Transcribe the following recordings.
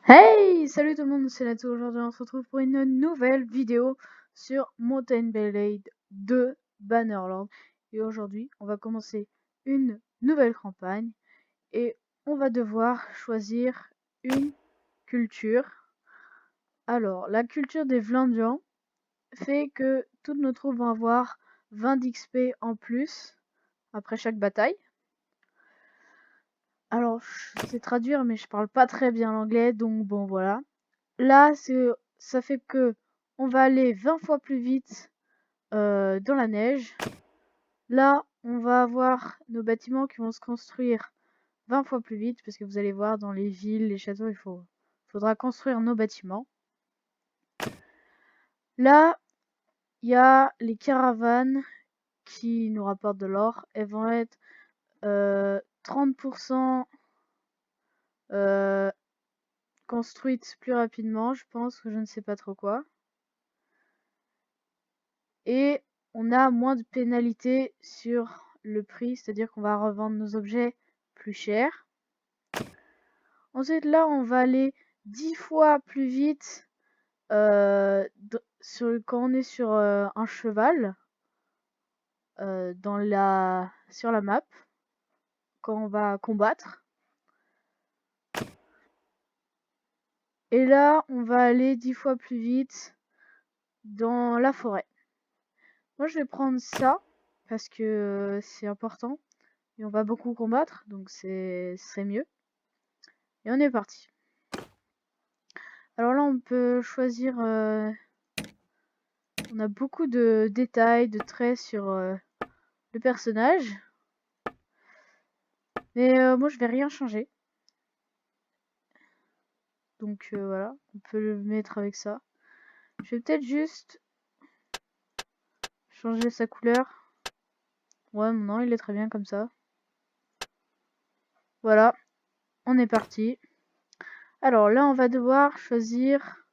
Hey! Salut tout le monde, c'est Natsu. Aujourd'hui on se retrouve pour une nouvelle vidéo sur Mountain Blade 2 Bannerlord. Et aujourd'hui on va commencer une nouvelle campagne et on va devoir choisir une culture. Alors la culture des Vlandians fait que toutes nos troupes vont avoir 20 d'XP en plus après chaque bataille. Alors je sais traduire mais je parle pas très bien l'anglais donc bon voilà. Là, ça fait que on va aller 20 fois plus vite dans la neige. Là, on va avoir nos bâtiments qui vont se construire 20 fois plus vite parce que vous allez voir dans les villes, les châteaux, faudra construire nos bâtiments. Là, il y a les caravanes qui nous rapportent de l'or. Elles vont être 30% construites plus rapidement, je pense, que je ne sais pas trop quoi. Et on a moins de pénalités sur le prix, c'est-à-dire qu'on va revendre nos objets plus cher. Ensuite, là, on va aller 10 fois plus vite quand on est sur un cheval sur la map, quand on va combattre. Et là, on va aller 10 fois plus vite dans la forêt. Moi, je vais prendre ça parce que c'est important et on va beaucoup combattre, donc ce serait mieux. Et on est parti. Alors là, on peut choisir. On a beaucoup de détails, de traits sur le personnage. Mais moi, je vais rien changer. Donc voilà, on peut le mettre avec ça. Je vais peut-être juste changer sa couleur. Ouais, non, il est très bien comme ça. Voilà, on est parti. Alors là, on va devoir choisir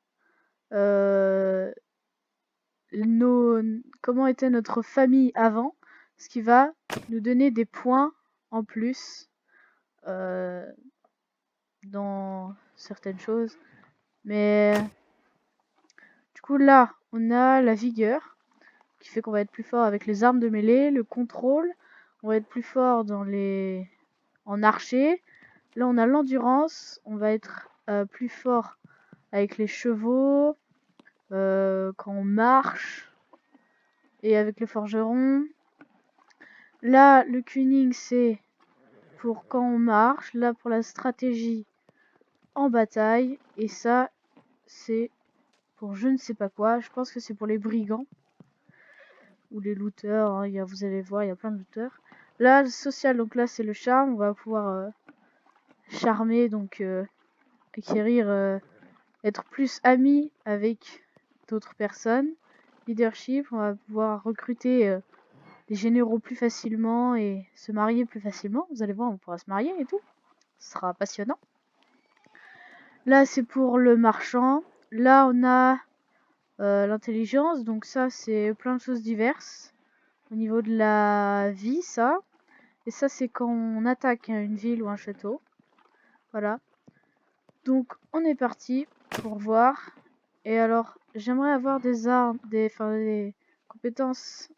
comment était notre famille avant, ce qui va nous donner des points en plus dans certaines choses. Mais du coup là, on a la vigueur qui fait qu'on va être plus fort avec les armes de mêlée, le contrôle, on va être plus fort en archer. Là, on a l'endurance, on va être plus fort avec les chevaux, quand on marche et avec le forgeron. Là, le cunning, c'est pour quand on marche. Là, pour la stratégie en bataille. Et ça, c'est pour je ne sais pas quoi. Je pense que c'est pour les brigands. Ou les looters. Hein. Vous allez voir, il y a plein de looters. Là, le social, donc là, c'est le charme. On va pouvoir charmer, donc acquérir, être plus ami avec d'autres personnes. Leadership, on va pouvoir recruter des généraux plus facilement et se marier plus facilement. Vous allez voir, on pourra se marier et tout. Ce sera passionnant. Là, c'est pour le marchand. Là, on a l'intelligence. Donc ça, c'est plein de choses diverses. Au niveau de la vie, ça. Et ça, c'est quand on attaque une ville ou un château. Voilà. Donc, on est parti pour voir. Et alors, j'aimerais avoir des armes, des compétences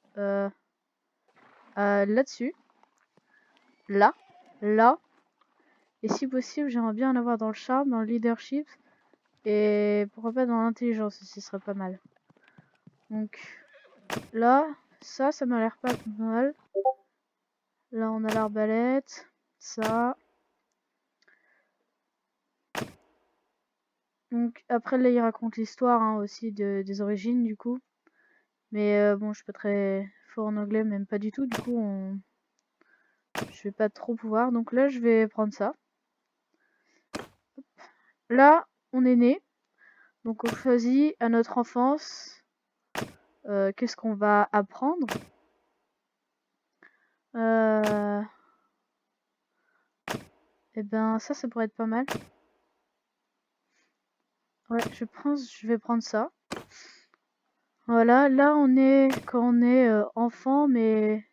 là-dessus. Là. Et si possible, j'aimerais bien en avoir dans le charme, dans le leadership. Et pourquoi pas dans l'intelligence, ce serait pas mal. Donc là, ça m'a l'air pas mal. Là, on a l'arbalète. Ça. Donc après, là, il raconte l'histoire aussi des origines, du coup. Mais bon, je suis pas très fort en anglais, même pas du tout. Du coup, je vais pas trop pouvoir. Donc là, je vais prendre ça. Là, on est né. Donc on choisit à notre enfance qu'est-ce qu'on va apprendre. Et ben ça pourrait être pas mal. Ouais, je pense je vais prendre ça. Voilà, là on est quand on est enfant mais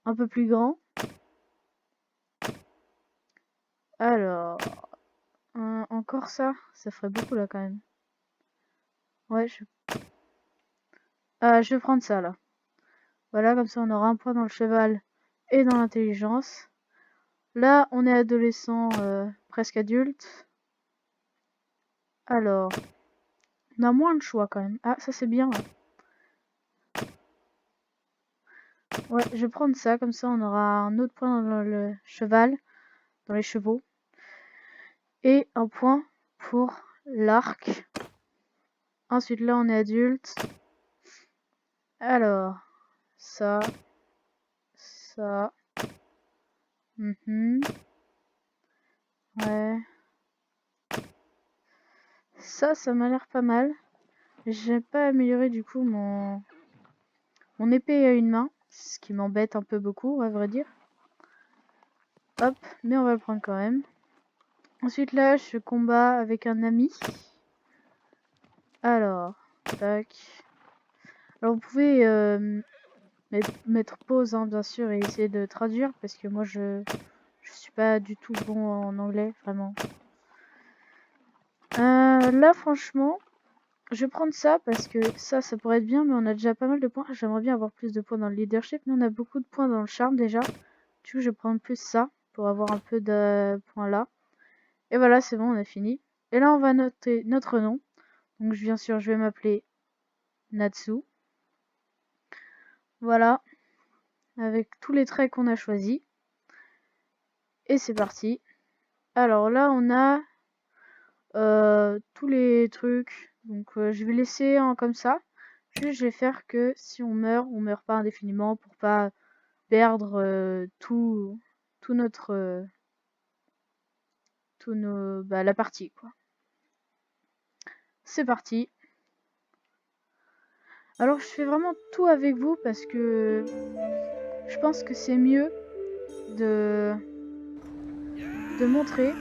un peu plus grand. Alors, en encore ça ferait beaucoup là quand même. Ouais, je vais prendre ça là. Voilà, comme ça on aura un point dans le cheval et dans l'intelligence. Là, on est adolescent, presque adulte. Alors, on a moins de choix quand même. Ah, ça c'est bien. Ouais, je vais prendre ça, comme ça on aura un autre point dans le cheval, dans les chevaux. Et un point pour l'arc. Ensuite, là, on est adulte. Alors, ça. Ouais. Ça m'a l'air pas mal. J'ai pas amélioré du coup mon épée à une main, ce qui m'embête un peu beaucoup, à vrai dire. Hop, mais on va le prendre quand même. Ensuite là, je combats avec un ami. Alors, tac. Alors vous pouvez mettre pause, hein, bien sûr, et essayer de traduire, parce que moi je suis pas du tout bon en anglais, vraiment. Là, franchement, je vais prendre ça parce que ça pourrait être bien, mais on a déjà pas mal de points. J'aimerais bien avoir plus de points dans le leadership, mais on a beaucoup de points dans le charme déjà. Du coup, je vais prendre plus ça pour avoir un peu de points là. Et voilà, c'est bon, on a fini. Et là, on va noter notre nom. Donc, bien sûr, je vais m'appeler Natsu. Voilà, avec tous les traits qu'on a choisis. Et c'est parti. Alors là, on a tous les trucs. Donc, je vais laisser comme ça. Juste, je vais faire que si on meurt pas indéfiniment pour pas perdre tout notre la partie quoi. C'est parti. Alors je fais vraiment tout avec vous parce que je pense que c'est mieux de montrer.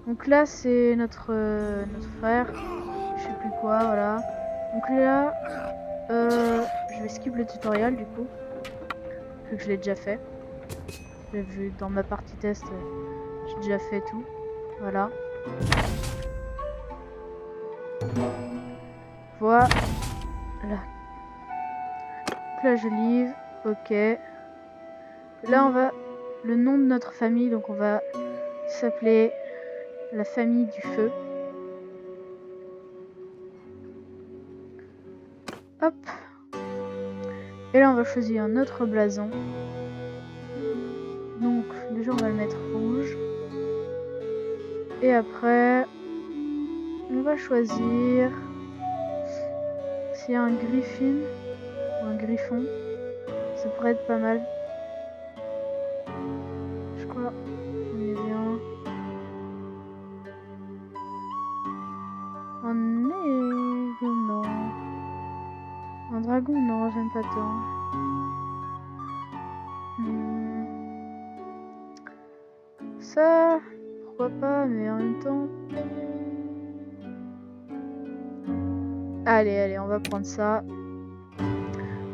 Donc là c'est notre frère, je sais plus quoi, voilà. Donc là je vais skip le tutoriel du coup, vu que je l'ai déjà fait. J'ai vu dans ma partie test, j'ai déjà fait tout. Voilà. Voilà. Donc là je livre, ok. Là on va le nom de notre famille, donc on va s'appeler la famille du feu. Hop. Et là on va choisir un autre blason. Donc déjà on va le mettre rouge. Et après on va choisir s'il y a un griffin ou un griffon. Ça pourrait être pas mal. Je crois on est bien. Un aigle, non. Un dragon, non, j'aime pas tant. Ça, pourquoi pas, mais en même temps... Allez, on va prendre ça.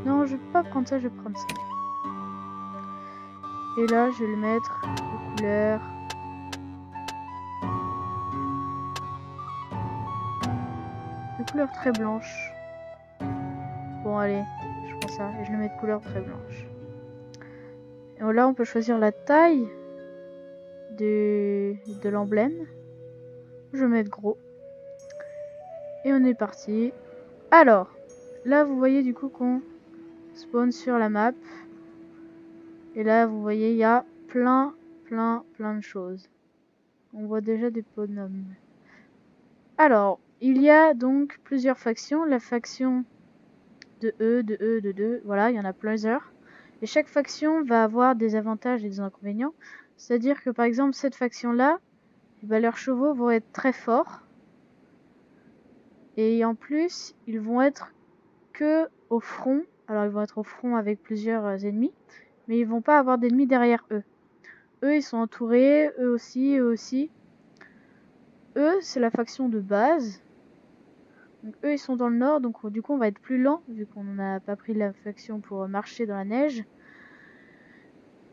Non, je vais pas prendre ça, je vais prendre ça. Et là, je vais le mettre de couleur. De couleur très blanche. Bon, allez, je prends ça et je le mets de couleur très blanche. Et là, on peut choisir la taille de l'emblème. Je vais mettre gros. Et on est parti. Alors, là, vous voyez du coup qu'on spawn sur la map. Et là, vous voyez, il y a plein de choses. On voit déjà des bonhommes. Alors, il y a donc plusieurs factions. La faction de E. Voilà, il y en a plusieurs. Et chaque faction va avoir des avantages et des inconvénients. C'est-à-dire que par exemple, cette faction-là, leurs chevaux vont être très forts. Et en plus, ils vont être que au front. Alors, ils vont être au front avec plusieurs ennemis. Mais ils vont pas avoir d'ennemis derrière eux. Eux, ils sont entourés. Eux aussi. Eux, c'est la faction de base. Donc eux, ils sont dans le nord. Donc du coup, on va être plus lent. Vu qu'on n'a pas pris la faction pour marcher dans la neige.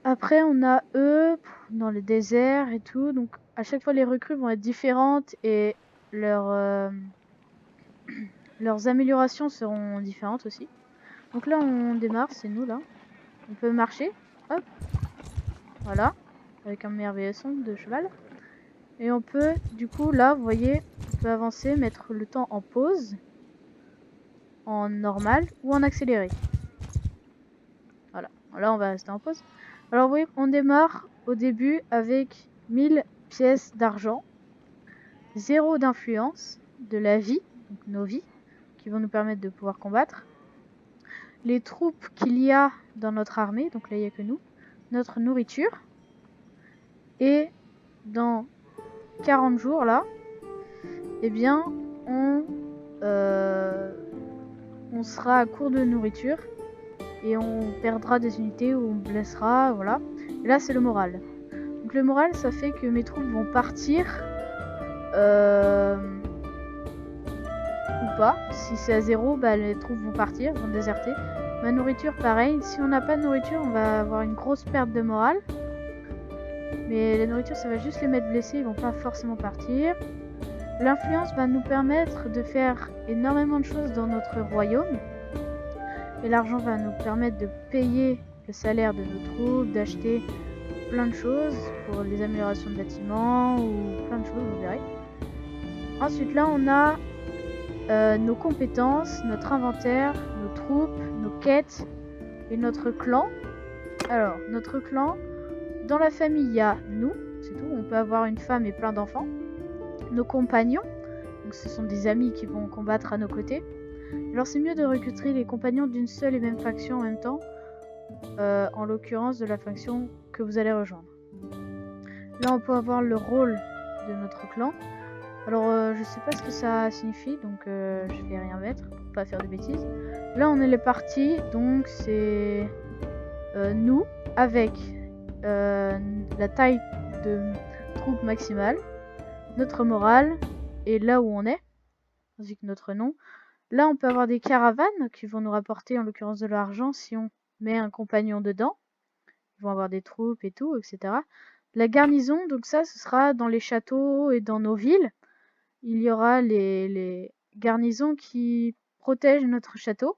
Après, on a eux dans le désert et tout. Donc, à chaque fois, les recrues vont être différentes et leurs améliorations seront différentes aussi. Donc là, on démarre, c'est nous là. On peut marcher, hop, voilà, avec un merveilleux son de cheval. Et on peut, du coup, là, vous voyez, on peut avancer, mettre le temps en pause, en normal ou en accéléré. Voilà, là, on va rester en pause. Alors oui, on démarre au début avec 1000 pièces d'argent, 0 d'influence, de la vie, donc nos vies, qui vont nous permettre de pouvoir combattre, les troupes qu'il y a dans notre armée, donc là il n'y a que nous, notre nourriture, et dans 40 jours là, eh bien on sera à court de nourriture et on perdra des unités ou on blessera, voilà. Et là c'est le moral. Donc le moral, ça fait que mes troupes vont partir ou pas. Si c'est à 0, bah, les troupes vont partir, vont déserter. Ma nourriture, pareil. Si on n'a pas de nourriture, on va avoir une grosse perte de morale. Mais la nourriture, ça va juste les mettre blessés, ils vont pas forcément partir. L'influence va nous permettre de faire énormément de choses dans notre royaume. Et l'argent va nous permettre de payer le salaire de nos troupes, d'acheter plein de choses pour les améliorations de bâtiments ou plein de choses, vous verrez. Ensuite, là, on a nos compétences, notre inventaire, nos troupes, nos quêtes et notre clan. Alors, notre clan, dans la famille, il y a nous, c'est tout. On peut avoir une femme et plein d'enfants. Nos compagnons, donc ce sont des amis qui vont combattre à nos côtés. Alors, c'est mieux de recruter les compagnons d'une seule et même faction en même temps, en l'occurrence de la faction que vous allez rejoindre. Là, on peut avoir le rôle de notre clan. Alors, je sais pas ce que ça signifie, donc je vais rien mettre pour pas faire de bêtises. Là, on est les partis, donc c'est nous avec la taille de troupe maximale, notre morale et là où on est, ainsi que notre nom. Là, on peut avoir des caravanes qui vont nous rapporter en l'occurrence de l'argent si on met un compagnon dedans. Ils vont avoir des troupes et tout, etc. La garnison, donc ça, ce sera dans les châteaux et dans nos villes. Il y aura les garnisons qui protègent notre château.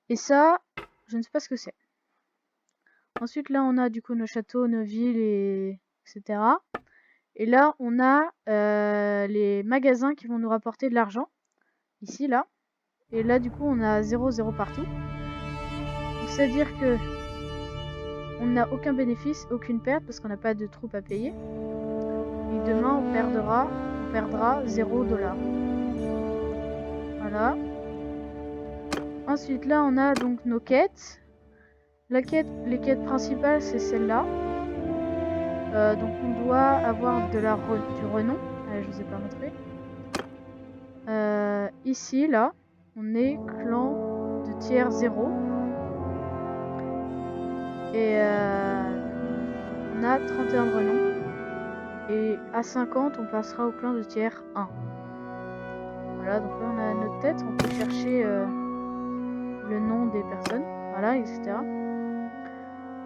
Et ça, je ne sais pas ce que c'est. Ensuite, là, on a du coup nos châteaux, nos villes, etc. Et là, on a les magasins qui vont nous rapporter de l'argent. Ici, là. Et là, du coup, on a 0,0 partout. Donc, c'est-à-dire que on n'a aucun bénéfice, aucune perte, parce qu'on n'a pas de troupes à payer. Et demain, on perdra 0 $. Voilà. Ensuite, là, on a donc nos quêtes. Les quêtes principales, c'est celle-là. Donc, on doit avoir du renom. Allez, je vous ai pas montré. Ici, là, on est clan de tiers 0. Et on a 31 de renom. Et à 50, on passera au clan de tiers 1. Voilà, donc là, on a notre tête. On peut chercher le nom des personnes. Voilà, etc.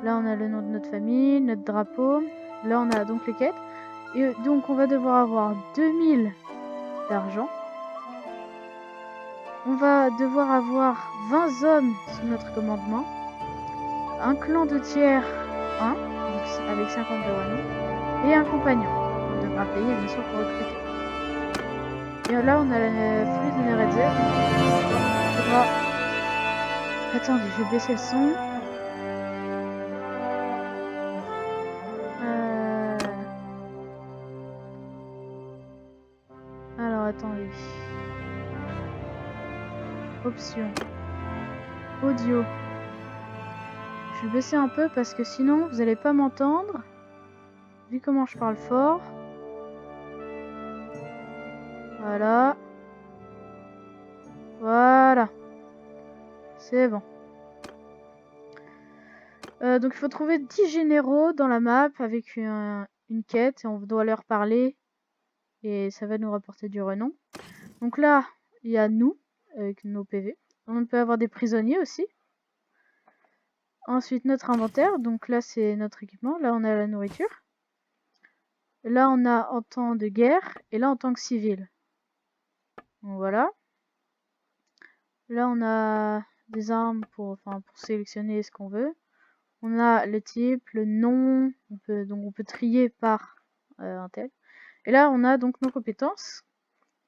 Là, on a le nom de notre famille, notre drapeau. Là, on a donc les quêtes. Et donc, on va devoir avoir 2000 d'argent. On va devoir avoir 20 hommes sous notre commandement. Un clan de tiers 1, donc avec 50 de renom. Et un compagnon. On devra payer, bien sûr, pour recruter. Et là, on a la flûte de Neredzer. Il faudra... Attendez, je vais baisser le son. Alors, attendez. Options. Audio. Je vais baisser un peu parce que sinon, vous n'allez pas m'entendre. Vu comment je parle fort. Voilà. Voilà. C'est bon. Donc il faut trouver 10 généraux dans la map avec une quête et on doit leur parler et ça va nous rapporter du renom. Donc là, il y a nous avec nos PV. On peut avoir des prisonniers aussi. Ensuite, notre inventaire. Donc là, c'est notre équipement. Là, on a la nourriture. Là, on a en temps de guerre. Et là, en tant que civil. Donc voilà. Là, on a des armes pour sélectionner ce qu'on veut. On a le type, le nom. Donc on peut trier par un tel. Et là, on a donc nos compétences.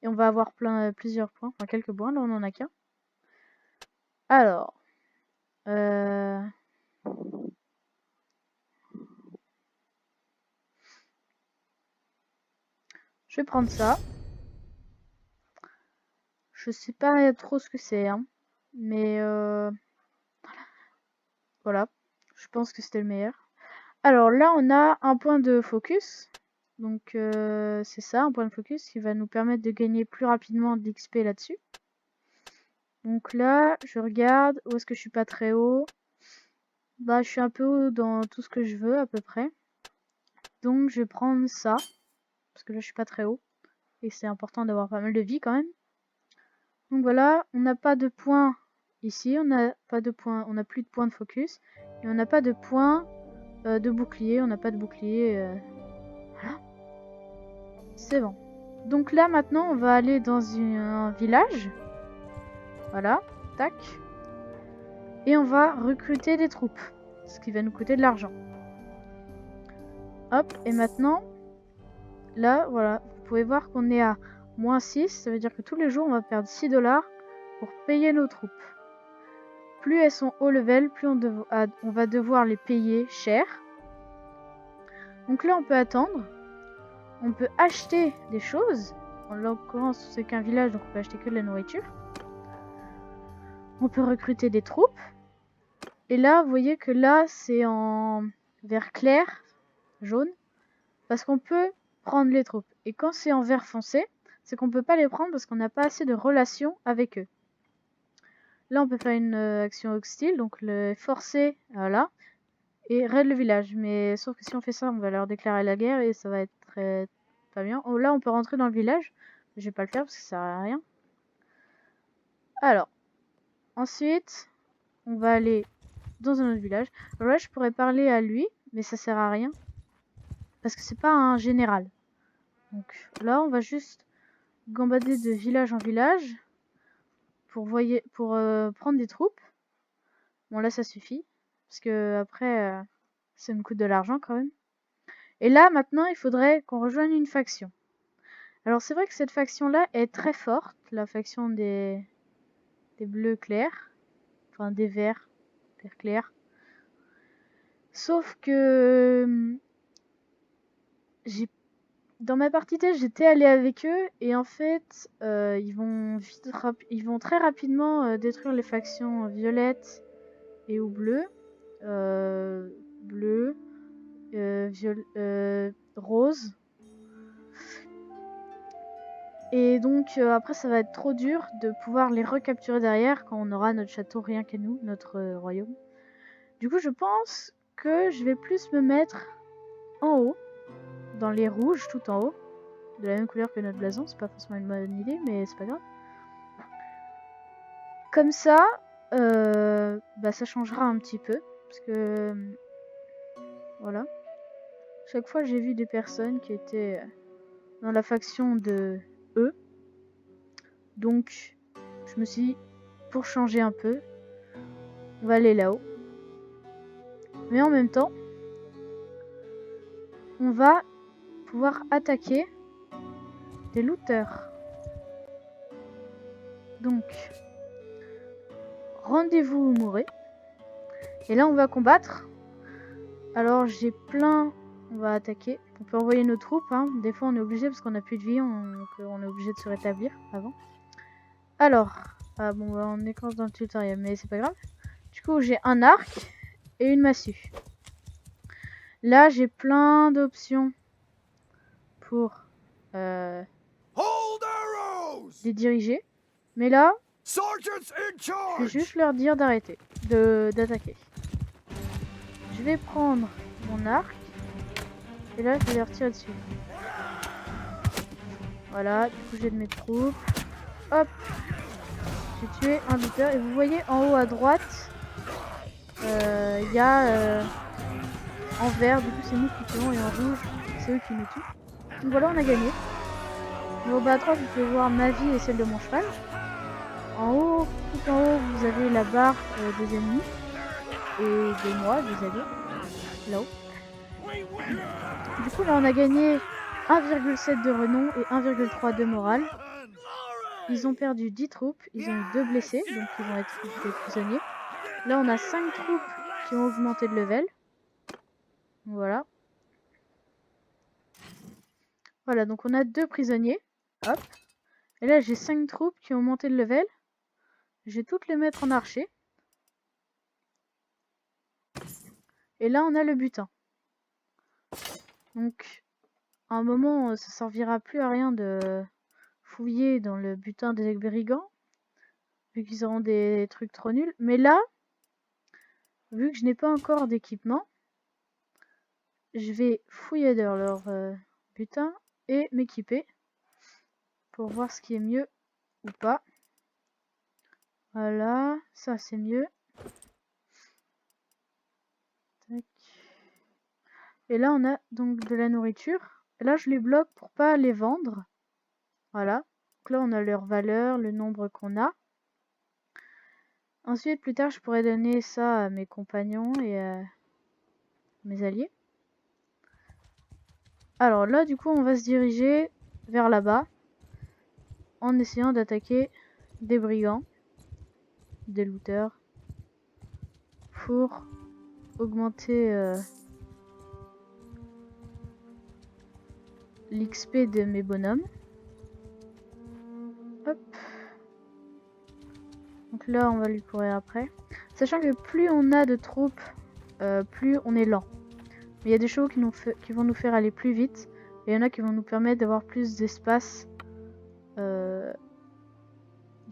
Et on va avoir plusieurs points. Enfin, quelques points. Là, on en a qu'un. Alors. Je vais prendre ça. Je sais pas trop ce que c'est, hein. Mais voilà. Je pense que c'était le meilleur. Alors là, on a un point de focus. Donc c'est ça, un point de focus qui va nous permettre de gagner plus rapidement de l'XP là-dessus. Donc là, je regarde où est-ce que je suis pas très haut. Bah, je suis un peu haut dans tout ce que je veux à peu près. Donc je vais prendre ça. Parce que là, je suis pas très haut. Et c'est important d'avoir pas mal de vie quand même. Donc voilà, on n'a pas de points ici. On n'a pas de points. On n'a plus de points de focus. Et on n'a pas de points de bouclier. On n'a pas de bouclier. Voilà. C'est bon. Donc là, maintenant, on va aller dans un village. Voilà. Tac. Et on va recruter des troupes. Ce qui va nous coûter de l'argent. Hop. Et maintenant, là, voilà. Vous pouvez voir qu'on est à -6. Ça veut dire que tous les jours, on va perdre 6 $ pour payer nos troupes. Plus elles sont haut level, plus on va devoir les payer cher. Donc là, on peut attendre. On peut acheter des choses. En l'occurrence, c'est qu'un village, donc on peut acheter que de la nourriture. On peut recruter des troupes. Et là, vous voyez que là, c'est en vert clair, jaune. Parce qu'on peut prendre les troupes. Et quand c'est en vert foncé, c'est qu'on peut pas les prendre parce qu'on n'a pas assez de relations avec eux. Là, on peut faire une action hostile, donc le forcer, voilà, et raid le village. Mais sauf que si on fait ça, on va leur déclarer la guerre et ça va être très pas bien. Oh, là, on peut rentrer dans le village. Je vais pas le faire parce que ça sert à rien. Alors, ensuite, on va aller dans un autre village. Alors là, je pourrais parler à lui, mais ça sert à rien parce que c'est pas un général. Donc là, on va juste gambader de village en village pour prendre des troupes. Bon, là, ça suffit. Parce que après, ça me coûte de l'argent quand même. Et là, maintenant, il faudrait qu'on rejoigne une faction. Alors, c'est vrai que cette faction-là est très forte. La faction des bleus clairs. Enfin, des verts clairs. Sauf que... Dans ma partie test, j'étais allé avec eux. Et en fait, ils vont très rapidement détruire les factions violettes et ou bleues. Bleu, rose. Et donc après ça va être trop dur de pouvoir les recapturer derrière quand on aura notre château rien qu'à nous, notre royaume. Du coup je pense que je vais plus me mettre en haut, dans les rouges tout en haut, de la même couleur que notre blason, c'est pas forcément une bonne idée mais c'est pas grave. Comme ça, ça changera un petit peu, parce que voilà. Chaque fois j'ai vu des personnes qui étaient dans la faction de eux. Donc, je me suis dit, pour changer un peu, on va aller là-haut. Mais en même temps, on va pouvoir attaquer des looters. Donc, rendez-vous ou mourrez. Et là, on va combattre. Alors, j'ai plein... On va attaquer. On peut envoyer nos troupes. Hein. Des fois, on est obligé parce qu'on n'a plus de vie. On est obligé de se rétablir avant. Alors, on est quand dans le tutoriel, mais c'est pas grave. Du coup, j'ai un arc et une massue. Là, j'ai plein d'options pour les diriger. Mais là, je vais juste leur dire d'arrêter, d'attaquer. Je vais prendre mon arc et là, je vais leur tirer dessus. Voilà, du coup, j'ai de mes troupes. Hop, j'ai tué un looter et vous voyez en haut à droite, il y a en vert, du coup c'est nous qui tuons, et en rouge, c'est eux qui nous tuent. Donc voilà, on a gagné. Au bas à droite, vous pouvez voir ma vie et celle de mon cheval. En haut, tout en haut, vous avez la barre des ennemis et de moi, des alliés, là-haut. Du coup, là, on a gagné 1,7 de renom et 1,3 de morale. Ils ont perdu 10 troupes, ils ont eu 2 blessés, donc ils vont être des prisonniers. Là, on a 5 troupes qui ont augmenté de level. Voilà. Voilà, donc on a 2 prisonniers. Hop. Et là, j'ai 5 troupes qui ont monté de level. Je vais toutes les mettre en archer. Et là, on a le butin. Donc, à un moment, ça servira plus à rien de fouiller dans le butin des brigands, vu qu'ils auront des trucs trop nuls. Mais là, vu que je n'ai pas encore d'équipement, je vais fouiller dans leur butin et m'équiper pour voir ce qui est mieux ou pas. Voilà, ça c'est mieux. Tac. Et là, on a donc de la nourriture. Et là, je les bloque pour pas les vendre. Voilà. Donc là, on a leur valeur, le nombre qu'on a. Ensuite, plus tard, je pourrais donner ça à mes compagnons et à mes alliés. Alors là, du coup, on va se diriger vers là-bas en essayant d'attaquer des brigands, des looters, pour augmenter l'XP de mes bonhommes. Hop. Donc là, on va lui courir après. Sachant que plus on a de troupes, plus on est lent. Mais il y a des chevaux qui vont nous faire aller plus vite. Et il y en a qui vont nous permettre d'avoir plus d'espace de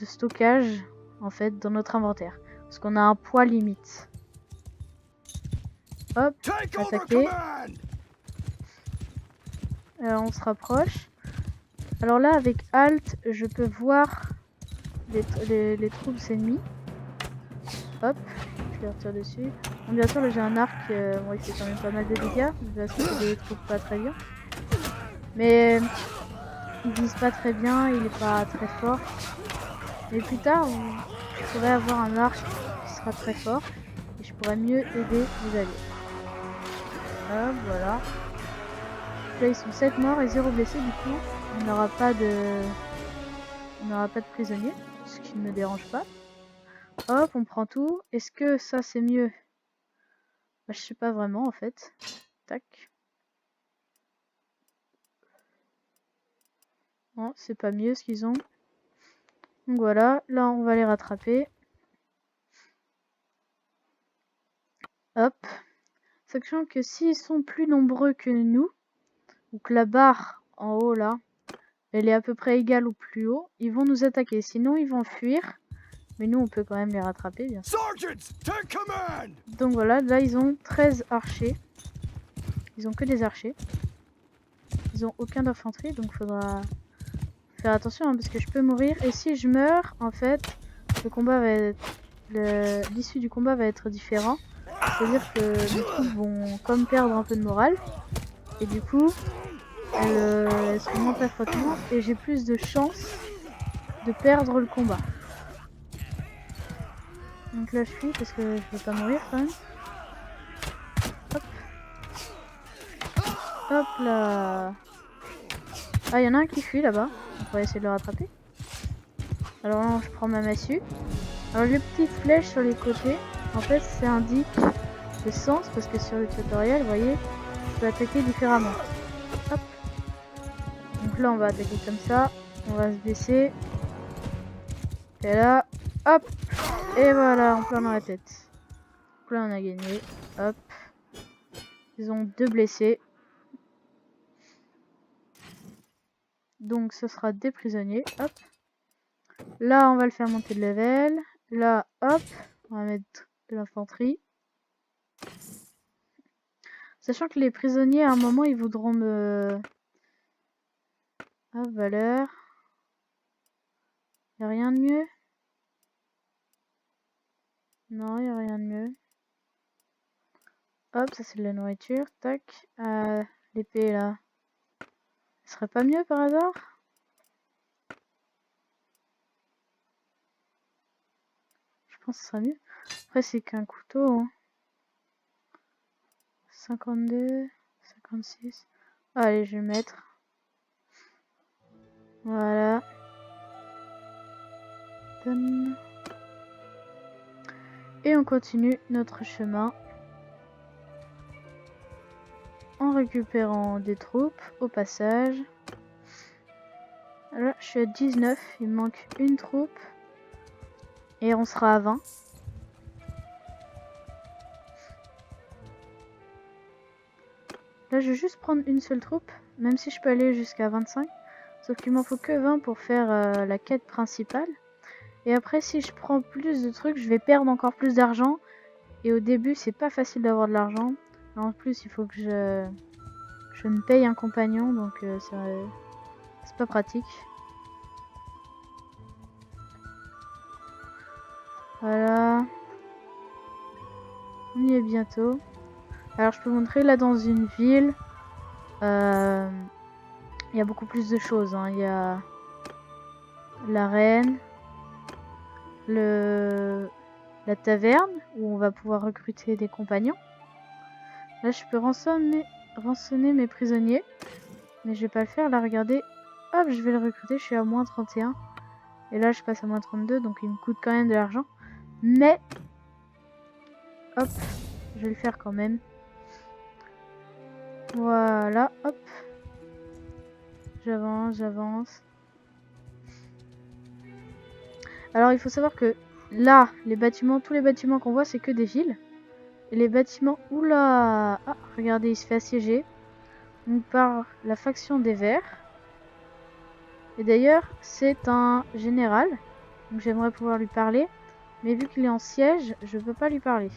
stockage en fait dans notre inventaire. Parce qu'on a un poids limite. Hop, attaquer. Alors on se rapproche. Alors là, avec Alt, je peux voir les troupes ennemies. Hop, je les retire dessus. Bon, bien sûr, là j'ai un arc, bon, il fait quand même pas mal de dégâts. Parce que c'est des troupes pas très bien. Mais il vise pas très bien, il est pas très fort. Mais plus tard, je pourrais avoir un arc qui sera très fort. Et je pourrais mieux aider mes alliés. Hop, voilà. Là, ils sont 7 morts et 0 blessés, du coup, on n'aura pas de prisonniers, ce qui ne me dérange pas. Hop, on prend tout. Est-ce que ça c'est mieux? Bah, je sais pas vraiment en fait. Tac. Non, c'est pas mieux ce qu'ils ont. Donc voilà, là on va les rattraper. Hop. Sachant que s'ils sont plus nombreux que nous, ou que la barre en haut là, elle est à peu près égale ou plus haut, ils vont nous attaquer. Sinon ils vont fuir. Mais nous on peut quand même les rattraper bien sûr. Donc voilà, là ils ont 13 archers. Ils ont que des archers. Ils ont aucun d'infanterie, donc faudra faire attention hein, parce que je peux mourir. Et si je meurs, en fait, le combat va être... l'issue du combat va être différent. C'est-à-dire que mes troupes vont comme perdre un peu de morale. Et du coup, elles seront moins performantes et j'ai plus de chances de perdre le combat. Donc là je fuis parce que je veux pas mourir quand même. Hop. Hop là. Ah, il y en a un qui fuit là-bas. On va essayer de le rattraper. Alors là, je prends ma massue. Alors les petites flèches sur les côtés, en fait, ça indique le sens parce que sur le tutoriel, vous voyez, je peux attaquer différemment. Hop. Donc là, on va attaquer comme ça. On va se baisser. Et là, hop. Et voilà, on plein dans la tête. Donc là, on a gagné. Hop. Ils ont 2 blessés. Donc ce sera des prisonniers. Hop. Là, on va le faire monter de level. Là, hop. On va mettre de l'infanterie. Sachant que les prisonniers, à un moment, ils voudront me... Hop, valeur. Y'a rien de mieux? Non, y'a rien de mieux. Hop, ça c'est de la nourriture. Tac. L'épée là. Ce serait pas mieux par hasard? Je pense que ce serait mieux. Après, c'est qu'un couteau. Hein. 52, 56. Allez, je vais le mettre. Voilà. Donne. Et on continue notre chemin. En récupérant des troupes au passage. Là, je suis à 19. Il me manque une troupe. Et on sera à 20. Là, je vais juste prendre une seule troupe, même si je peux aller jusqu'à 25. Sauf qu'il m'en faut que 20 pour faire la quête principale. Et après, si je prends plus de trucs, je vais perdre encore plus d'argent. Et au début, c'est pas facile d'avoir de l'argent. En plus, il faut que je me paye un compagnon, donc c'est pas pratique. Voilà. On y est bientôt. Alors je peux vous montrer là dans une ville, il y a beaucoup plus de choses. Hein. Il y a l'arène, la taverne où on va pouvoir recruter des compagnons. Là je peux rançonner mes prisonniers, mais je vais pas le faire. Là regardez, hop je vais le recruter, je suis à moins 31. Et là je passe à moins 32, donc il me coûte quand même de l'argent. Mais, hop, je vais le faire quand même. Voilà, hop. J'avance. Alors il faut savoir que là, tous les bâtiments qu'on voit, c'est que des villes. Et les bâtiments, oula, ah, regardez, il se fait assiéger. Donc par la faction des Verts. Et d'ailleurs, c'est un général. Donc j'aimerais pouvoir lui parler. Mais vu qu'il est en siège, je peux pas lui parler.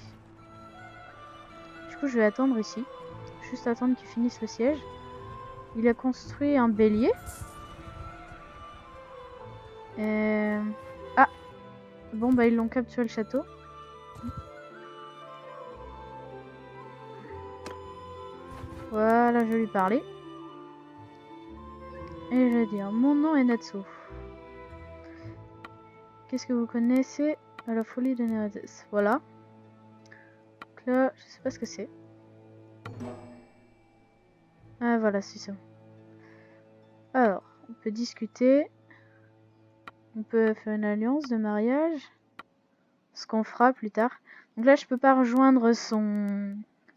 Du coup, je vais attendre ici. Juste attendre qu'il finisse le siège. Il a construit un bélier. Ah, bon bah ils l'ont capturé le château. Voilà, je vais lui parler. Et je vais dire, mon nom est Natsu. Qu'est-ce que vous connaissez à la folie de Neredes? Voilà. Donc là, je sais pas ce que c'est. Ah voilà, c'est ça. Alors, on peut discuter. On peut faire une alliance de mariage. Ce qu'on fera plus tard. Donc là, je peux pas rejoindre son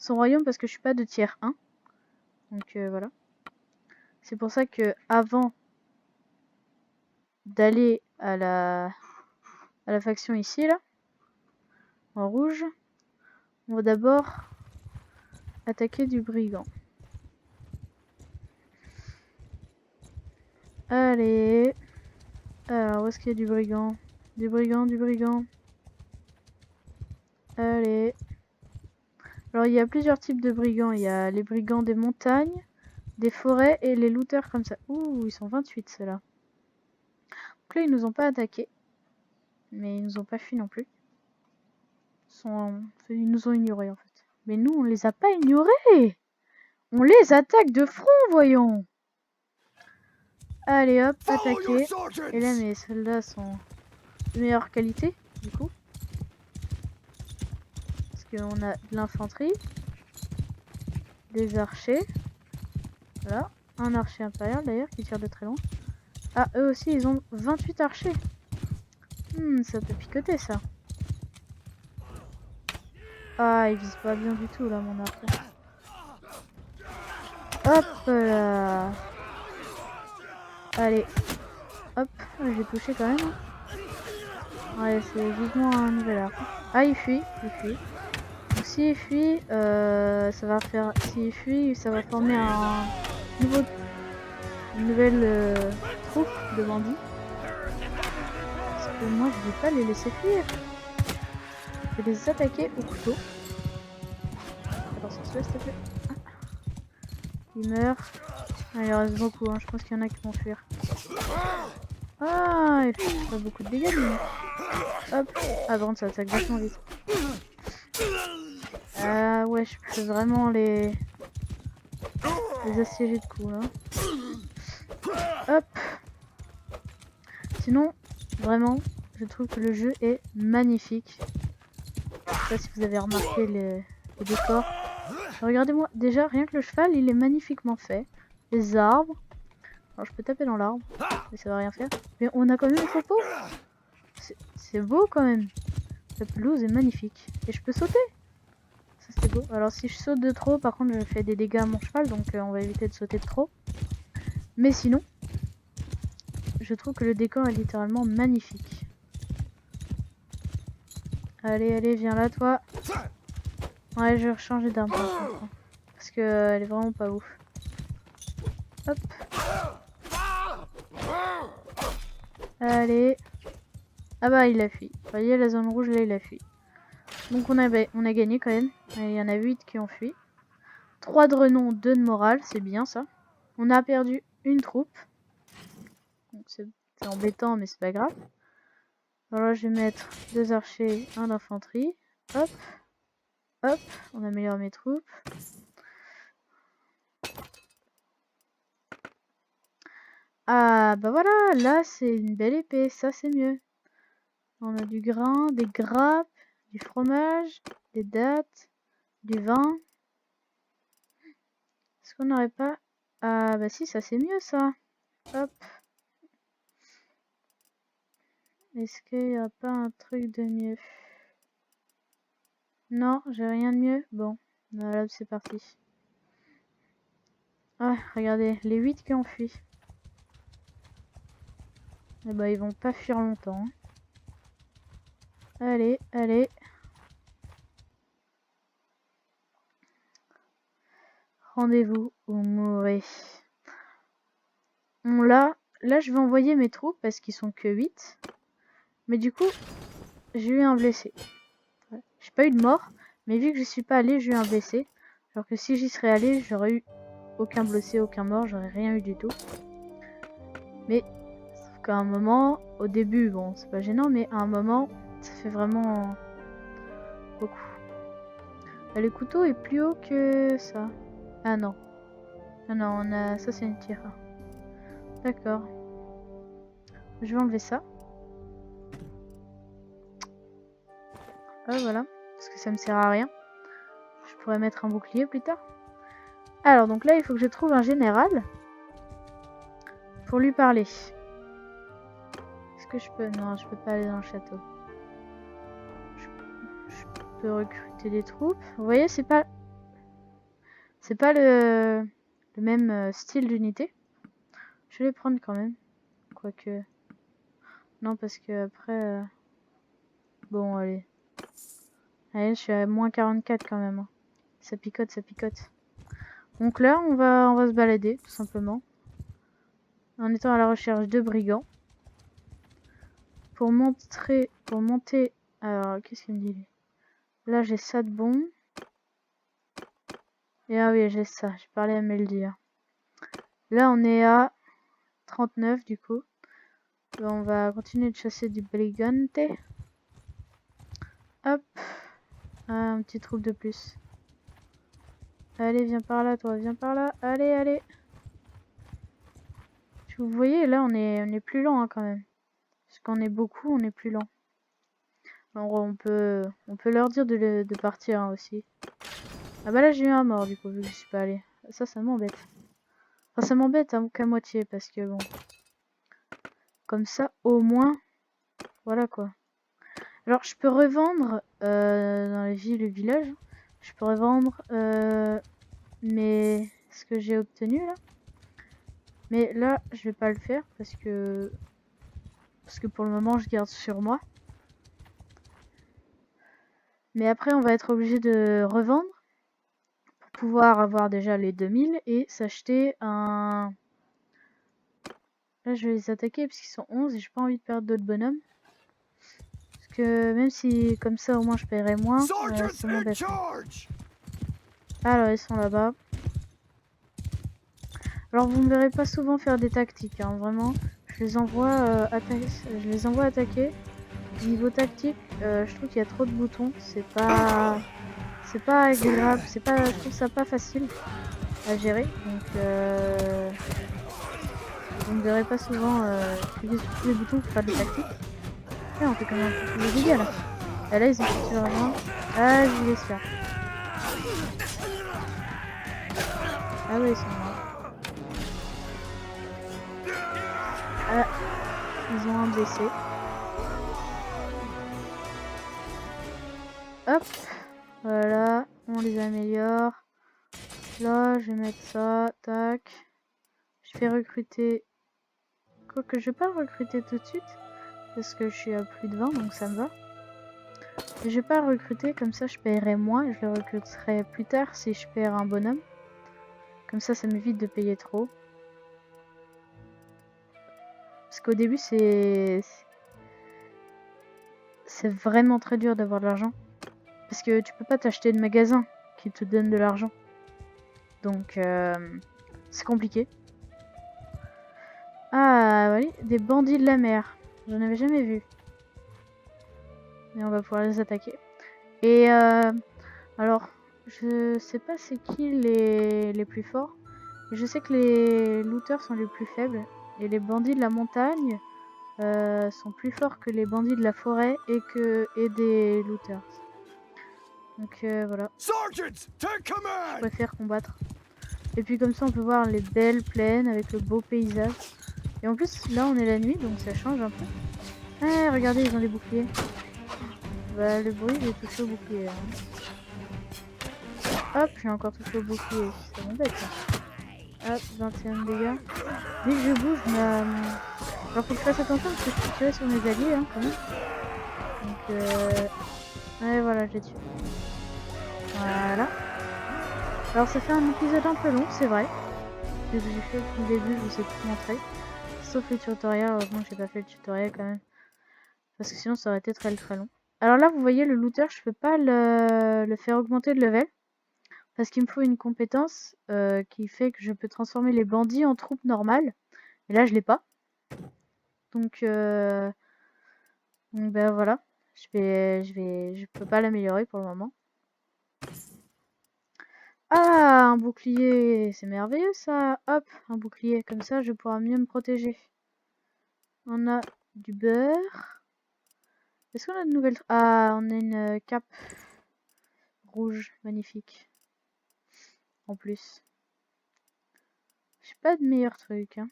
royaume parce que je suis pas de tiers 1. Donc voilà. C'est pour ça que avant d'aller à la faction ici, là, en rouge, on va d'abord attaquer du brigand. Allez. Alors, où est-ce qu'il y a du brigand? Du brigand. Allez. Alors, il y a plusieurs types de brigands. Il y a les brigands des montagnes, des forêts et les looters comme ça. Ouh, ils sont 28 ceux-là. Donc là, ils nous ont pas attaqués. Mais ils nous ont pas fui non plus. Ils nous ont ignorés en fait. Mais nous, on les a pas ignorés. On les attaque de front, voyons. Allez hop, attaquer. Et là, mes soldats sont de meilleure qualité, du coup. Parce qu'on a de l'infanterie. Des archers. Voilà. Un archer impérial d'ailleurs qui tire de très loin. Ah, eux aussi, ils ont 28 archers. Ça peut picoter ça. Ah, ils visent pas bien du tout là, mon archer. Hop là. Allez. Hop, j'ai touché quand même. Ouais, c'est vivement un nouvel arc. Ah, il fuit. Donc s'il fuit, ça va faire. S'il fuit, ça va former une nouvelle troupe de bandits. Parce que moi, je vais pas les laisser fuir. Je vais les attaquer au couteau. Attention, s'il te plaît. Ah. Il meurt. Ah, il en reste beaucoup, hein. Je pense qu'il y en a qui vont fuir. Ah, il fait pas beaucoup de dégâts, mais... Hop. Ah, bon, ça attaque vachement vite. Ah ouais, je peux vraiment les assiéger de coups, là. Hop. Sinon, vraiment, je trouve que le jeu est magnifique. Je sais pas si vous avez remarqué les décors. Regardez-moi, déjà, rien que le cheval, il est magnifiquement fait. Les arbres. Alors, je peux taper dans l'arbre, mais ça va rien faire. Mais on a quand même une topo. C'est beau quand même. La pelouse est magnifique. Et je peux sauter. Ça, c'est beau. Alors, si je saute de trop, par contre, je fais des dégâts à mon cheval, donc on va éviter de sauter de trop. Mais sinon, je trouve que le décor est littéralement magnifique. Allez, allez, viens là, toi. Ouais, je vais changer d'arme par contre, hein, parce que elle est vraiment pas ouf. Hop. Allez. Ah bah, il a fui. Vous voyez, la zone rouge, là, il a fui. Donc, on a gagné quand même. Il y en a 8 qui ont fui. 3 de renom, 2 de morale. C'est bien, ça. On a perdu une troupe. C'est embêtant, mais c'est pas grave. Alors là, je vais mettre 2 archers, 1 d'infanterie. Hop. Hop. On améliore mes troupes. Ah, bah voilà. Là, c'est une belle épée. Ça, c'est mieux. On a du grain, des grappes, du fromage, des dattes, du vin. Est-ce qu'on n'aurait pas... Ah bah si, ça c'est mieux ça. Hop. Est-ce qu'il n'y a pas un truc de mieux? Non, j'ai rien de mieux. Bon, voilà, c'est parti. Ah, regardez, les 8 qui ont fui. Eh bah ils vont pas fuir longtemps. Allez, allez. Rendez-vous ou mourrez. Bon, là, je vais envoyer mes troupes parce qu'ils sont que 8. Mais du coup, j'ai eu un blessé. Ouais. J'ai pas eu de mort, mais vu que je suis pas allé, j'ai eu un blessé. Alors que si j'y serais allé, j'aurais eu aucun blessé, aucun mort, j'aurais rien eu du tout. Mais sauf qu'à un moment, au début, bon, c'est pas gênant, mais à un moment, ça fait vraiment beaucoup. Bah, le couteau est plus haut que ça. Ah non. Ah non, on a... ça c'est une tire. D'accord. Je vais enlever ça. Ah voilà. Parce que ça me sert à rien. Je pourrais mettre un bouclier plus tard. Alors donc là, il faut que je trouve un général. Pour lui parler. Est-ce que je peux... Non, je peux pas aller dans le château. Je peux recruter des troupes. Vous voyez, c'est pas le même style d'unité. Je vais les prendre quand même. Quoique... Non, parce que après... Bon, allez. Allez, je suis à moins 44 quand même. Ça picote, ça picote. Donc là, on va se balader, tout simplement. En étant à la recherche de brigands. Pour monter... Alors, qu'est-ce qu'il me dit lui? Là, j'ai ça de bon. Et ah oui, j'ai ça. J'ai parlé à Meldir. Là, on est à 39 du coup. On va continuer de chasser du brigante. Hop. Ah, un petit troupe de plus. Allez, viens par là, toi. Viens par là. Allez, allez. Vous voyez, là, on est plus lent hein, quand même. Parce qu'on est beaucoup, on est plus lent. Alors, on peut leur dire de partir hein, aussi. Ah bah là, j'ai eu un mort du coup, vu que je suis pas allé. Ça m'embête. Enfin, ça m'embête hein, qu'à moitié, parce que bon... Comme ça, au moins... Voilà quoi. Alors, je peux revendre dans les villes et villages. Je peux revendre ce que j'ai obtenu là. Mais là, je vais pas le faire parce que pour le moment, je garde sur moi. Mais après, on va être obligé de revendre pour pouvoir avoir déjà les 2000 et s'acheter un... Là, je vais les attaquer parce qu'ils sont 11 et j'ai pas envie de perdre d'autres bonhommes. Parce que même si comme ça, au moins, je paierai moins, ça m'embête. Alors, ils sont là-bas. Alors, vous me verrez pas souvent faire des tactiques, hein, vraiment. Je les envoie attaquer. Niveau tactique, je trouve qu'il y a trop de boutons. C'est c'est pas agréable, c'est pas, je trouve ça pas facile à gérer, donc vous ne verrez pas souvent cliquer sur tous les boutons pour faire des tactiques. Et on fait comme un peu les dégâts là. Et là ils ont sorti vraiment. Ah, je vous laisse faire. Ah oui, ils sont morts. Ah, ils ont un blessé. Hop, voilà, on les améliore. Là, je vais mettre ça, tac. Je vais recruter. Quoique je vais pas le recruter tout de suite, parce que je suis à plus de 20, donc ça me va. Je vais pas le recruter, comme ça je paierai moins. Je le recruterai plus tard si je perds un bonhomme. Comme ça m'évite de payer trop. Parce qu'au début, c'est vraiment très dur d'avoir de l'argent. Parce que tu peux pas t'acheter de magasin qui te donne de l'argent. Donc, c'est compliqué. Ah, oui, des bandits de la mer. J'en avais jamais vu. Mais on va pouvoir les attaquer. Et, alors, je sais pas c'est qui les plus forts. Je sais que les looters sont les plus faibles. Et les bandits de la montagne sont plus forts que les bandits de la forêt et des looters. Donc voilà. Je préfère combattre. Et puis comme ça on peut voir les belles plaines avec le beau paysage. Et en plus là on est la nuit donc ça change un peu. Ah regardez ils ont des boucliers. Bah le bruit j'ai touché au bouclier. Hein. Hop j'ai encore touché au bouclier. C'est mon bête ça. Hop 21 dégâts. Dès que je bouge alors faut que je fasse attention parce que je peux tirer sur mes alliés hein, quand même. Donc ouais voilà je les tue. Voilà. Alors ça fait un épisode un peu long, c'est vrai. Ce que j'ai fait depuis le début, je vous ai tout montré. Sauf le tutoriel, heureusement que j'ai pas fait le tutoriel quand même. Parce que sinon ça aurait été très long. Alors là vous voyez le looter, je peux pas le faire augmenter de level. Parce qu'il me faut une compétence qui fait que je peux transformer les bandits en troupes normales. Et là je l'ai pas. Donc ben voilà. Je peux pas l'améliorer pour le moment. Ah, un bouclier, c'est merveilleux ça. Hop, un bouclier, comme ça je pourrai mieux me protéger. On a du beurre. Est-ce qu'on a de nouvelles... Ah, on a une cape rouge, magnifique. En plus. J'ai pas de meilleur truc. Hein.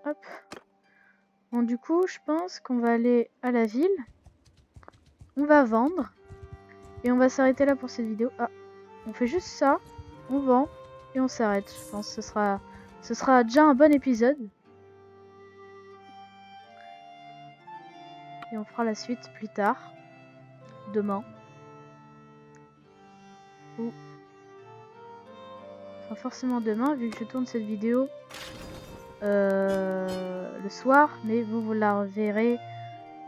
Hop. Bon, du coup, je pense qu'on va aller à la ville. On va vendre. Et on va s'arrêter là pour cette vidéo. Ah, on fait juste ça. On vend. Et on s'arrête. Je pense que ce sera déjà un bon épisode. Et on fera la suite plus tard. Demain. Ou... Enfin, forcément demain, vu que je tourne cette vidéo le soir. Mais vous la reverrez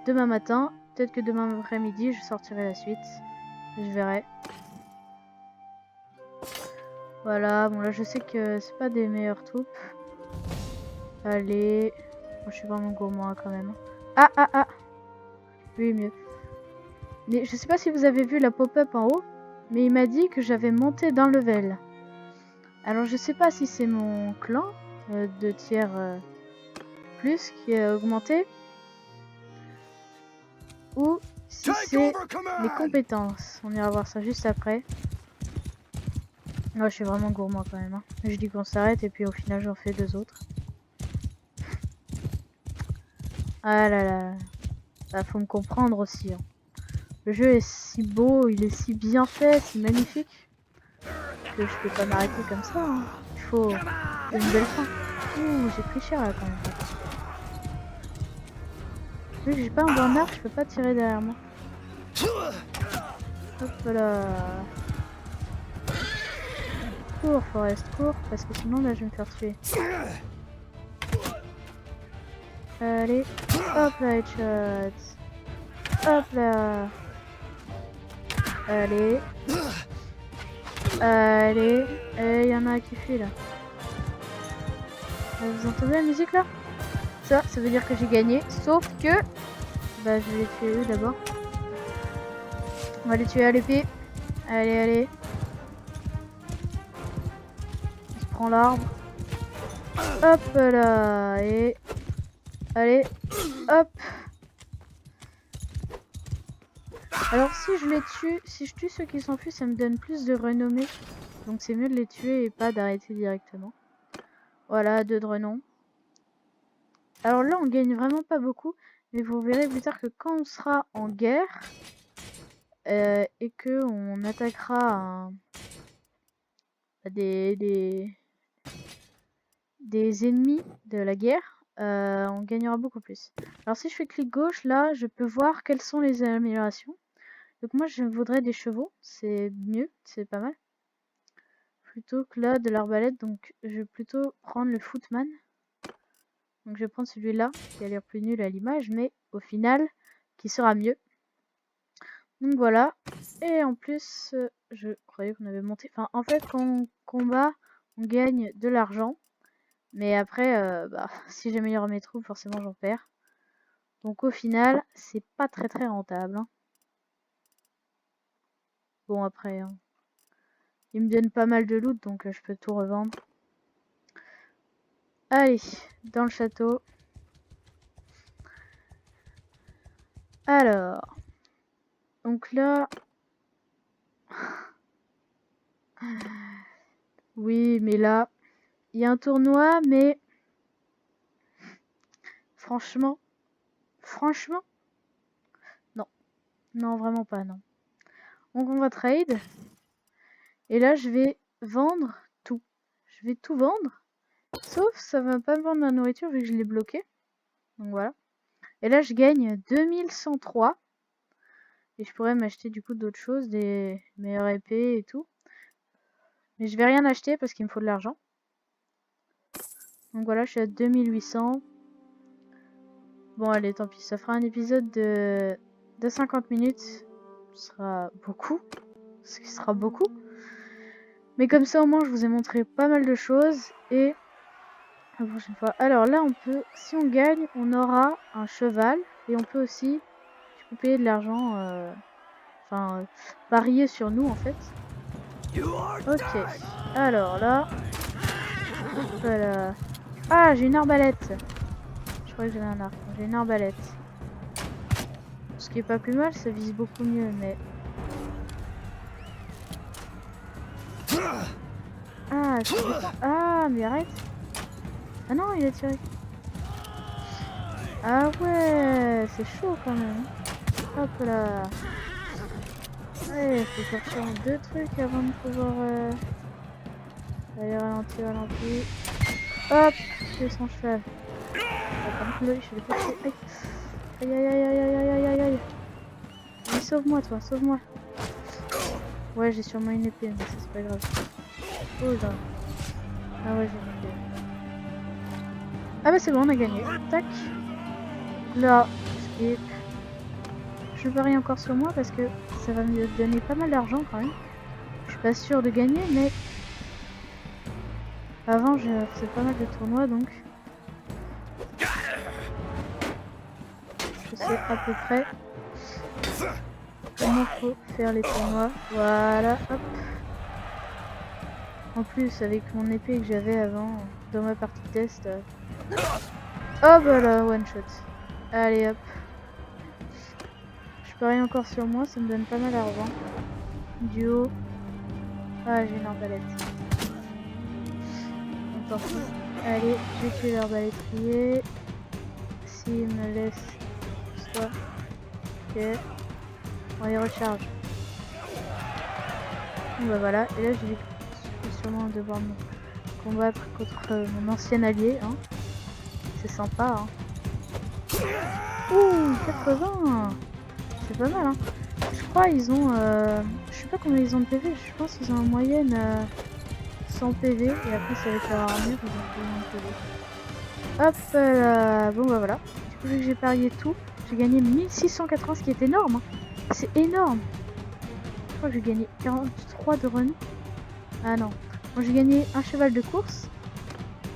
demain matin. Peut-être que demain après-midi, je sortirai la suite. Je verrai. Voilà, bon là je sais que c'est pas des meilleures troupes. Allez. Moi, je suis vraiment gourmand quand même. Ah ah ah. Oui, mieux. Mais je sais pas si vous avez vu la pop-up en haut. Mais il m'a dit que j'avais monté d'un level. Alors je sais pas si c'est mon clan de tiers plus qui a augmenté. Ou si c'est les compétences. On ira voir ça juste après. Moi je suis vraiment gourmand quand même. Hein. Je dis qu'on s'arrête et puis au final j'en fais 2 autres. Ah là là. Bah, faut me comprendre aussi. Hein. Le jeu est si beau, il est si bien fait, si magnifique. Que je peux pas m'arrêter comme ça. Hein. Il faut une belle fin. Ouh, j'ai pris cher là quand même. Vu que j'ai pas un bon arc, je peux pas tirer derrière moi. Hop là. Cours, Forest, cours, parce que sinon là je vais me faire tuer. Allez, hop là, headshot. Hop là. Allez. Allez. Et il y en a un qui fuit là. Vous entendez la musique là? Ça veut dire que j'ai gagné. Sauf que... Bah je vais les tuer eux d'abord. On va les tuer à l'épée. Allez, allez. On se prend l'arbre. Hop là. Et... allez. Hop. Alors si je les tue, si je tue ceux qui s'enfuient, ça me donne plus de renommée. Donc c'est mieux de les tuer et pas d'arrêter directement. Voilà, 2 de renom. Alors là, on gagne vraiment pas beaucoup. Mais vous verrez plus tard que quand on sera en guerre... et que on attaquera des ennemis de la guerre, on gagnera beaucoup plus. Alors si je fais clic gauche, là, je peux voir quelles sont les améliorations. Donc moi, je voudrais des chevaux, c'est mieux, c'est pas mal. Plutôt que là, de l'arbalète, donc je vais plutôt prendre le footman. Donc je vais prendre celui-là, qui a l'air plus nul à l'image, mais au final, qui sera mieux. Donc voilà. Et en plus, je croyais qu'on avait monté... Enfin, en fait, quand on combat, on gagne de l'argent. Mais après, bah, si j'améliore mes troupes, forcément, j'en perds. Donc au final, c'est pas très rentable. Hein. Bon, après, hein, il me donne pas mal de loot, donc je peux tout revendre. Allez, dans le château. Alors. Donc là... Oui, mais là, il y a un tournoi, mais... Franchement, non. Non, vraiment pas, non. Donc on va trade. Et là, je vais vendre tout. Je vais tout vendre. Sauf, ça va pas me vendre ma nourriture vu que je l'ai bloqué. Donc voilà. Et là, je gagne 2103. Et je pourrais m'acheter du coup d'autres choses, des meilleures épées et tout. Mais je vais rien acheter parce qu'il me faut de l'argent. Donc voilà, je suis à 2800. Bon, allez, tant pis. Ça fera un épisode de 50 minutes. Ce sera beaucoup. Ce qui sera beaucoup. Mais comme ça, au moins, je vous ai montré pas mal de choses. Et la prochaine fois. Alors là, on peut, si on gagne, on aura un cheval. Et on peut aussi payer de l'argent. Enfin, parier sur nous, en fait. Ok. Alors là. Voilà. Ah, j'ai une arbalète. Je croyais que j'avais un arc. J'ai une arbalète. Ce qui est pas plus mal, ça vise beaucoup mieux, mais... Ah, ah, mais arrête. Ah non, il a tiré. Ah ouais, c'est chaud quand même. Hop là. Ouais, faut sortir 2 trucs avant de pouvoir... Allez, ralenti. Hop, tuer son cheval. Ah, par contre, là, je l'ai pas tué. Aïe, aïe, aïe, aïe, aïe, aïe, aïe, aïe. Mais sauve-moi, toi, sauve-moi. Ouais, j'ai sûrement une épée, mais ça, c'est pas grave. Oh là. Ah ouais, j'ai une épée. Ah bah c'est bon, on a gagné. Tac. Là, skip. Je parie encore sur moi parce que ça va me donner pas mal d'argent quand même. Je suis pas sûre de gagner, mais... Avant, je faisais pas mal de tournois, donc... Je sais à peu près comment faut faire les tournois. Voilà, hop. En plus, avec mon épée que j'avais avant, dans ma partie test... Oh bah là, one shot. Allez hop. Je parie encore sur moi, ça me donne pas mal d'argent. Duo. Ah, j'ai une arbalète. On s'en fout. Allez, je vais tuer l'arbalétrier. S'il me laisse... Soit. Ok. On les recharge. Bon bah voilà, et là je vais sûrement devoir me combattre contre mon ancien allié. Hein. C'est sympa. Hein. Ouh, 80. C'est pas mal. Hein. Je crois ils ont... je sais pas combien ils ont de PV. Je pense qu'ils ont en moyenne 100 PV. Et après c'est avec leur armure, ils ont plus de PV. Hop là. Bon bah voilà. Du coup vu que j'ai parié tout, j'ai gagné 1680, ce qui est énorme. Hein. C'est énorme. Je crois que j'ai gagné 43 de run. Ah non. Bon, j'ai gagné un cheval de course.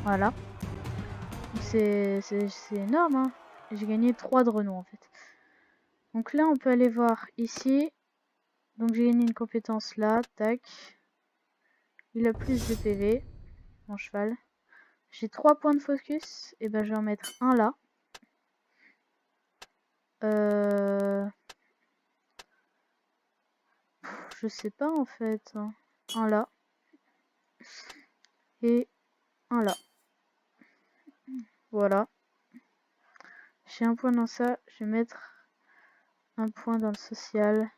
Voilà. C'est énorme. Hein. J'ai gagné 3 de renom en fait. Donc là, on peut aller voir ici. Donc j'ai gagné une compétence là, tac. Il a plus de PV, mon cheval. J'ai 3 points de focus, et ben je vais en mettre un là. Je sais pas en fait. Un là. Et un là. Voilà. J'ai un point dans ça. Je vais mettre un point dans le social.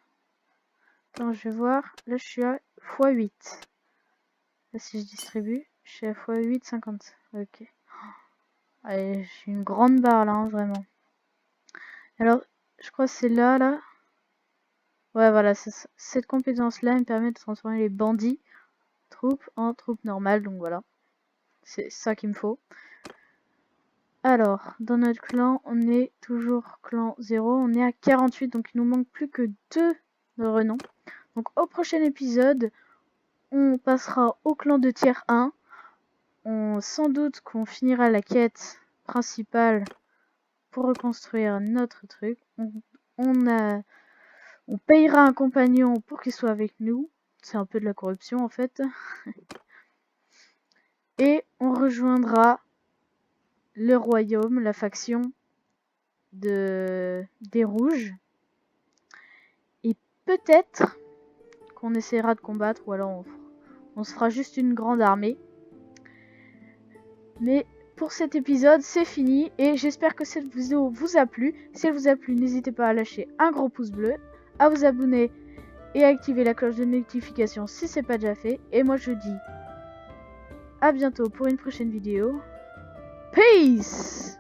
Attends, je vais voir. Là, je suis à x8. Là, si je distribue, je suis à x8, 50. Ok. Allez, j'ai une grande barre là, hein, vraiment. Alors, je crois que c'est là, là. Ouais, voilà, cette compétence-là me permet de transformer les bandits troupes en troupes normales. Donc voilà. C'est ça qu'il me faut. Alors, dans notre clan, on est toujours clan 0. On est à 48, donc il nous manque plus que 2 de renom. Donc au prochain épisode, on passera au clan de tiers 1. Sans doute qu'on finira la quête principale pour reconstruire notre truc. On payera un compagnon pour qu'il soit avec nous. C'est un peu de la corruption en fait. Et on rejoindra le royaume, la faction des rouges. Et peut-être qu'on essaiera de combattre, ou alors on se fera juste une grande armée. Mais pour cet épisode, c'est fini et j'espère que cette vidéo vous a plu. Si elle vous a plu, n'hésitez pas à lâcher un gros pouce bleu, à vous abonner et à activer la cloche de notification si c'est pas déjà fait. Et moi je dis à bientôt pour une prochaine vidéo. Peace!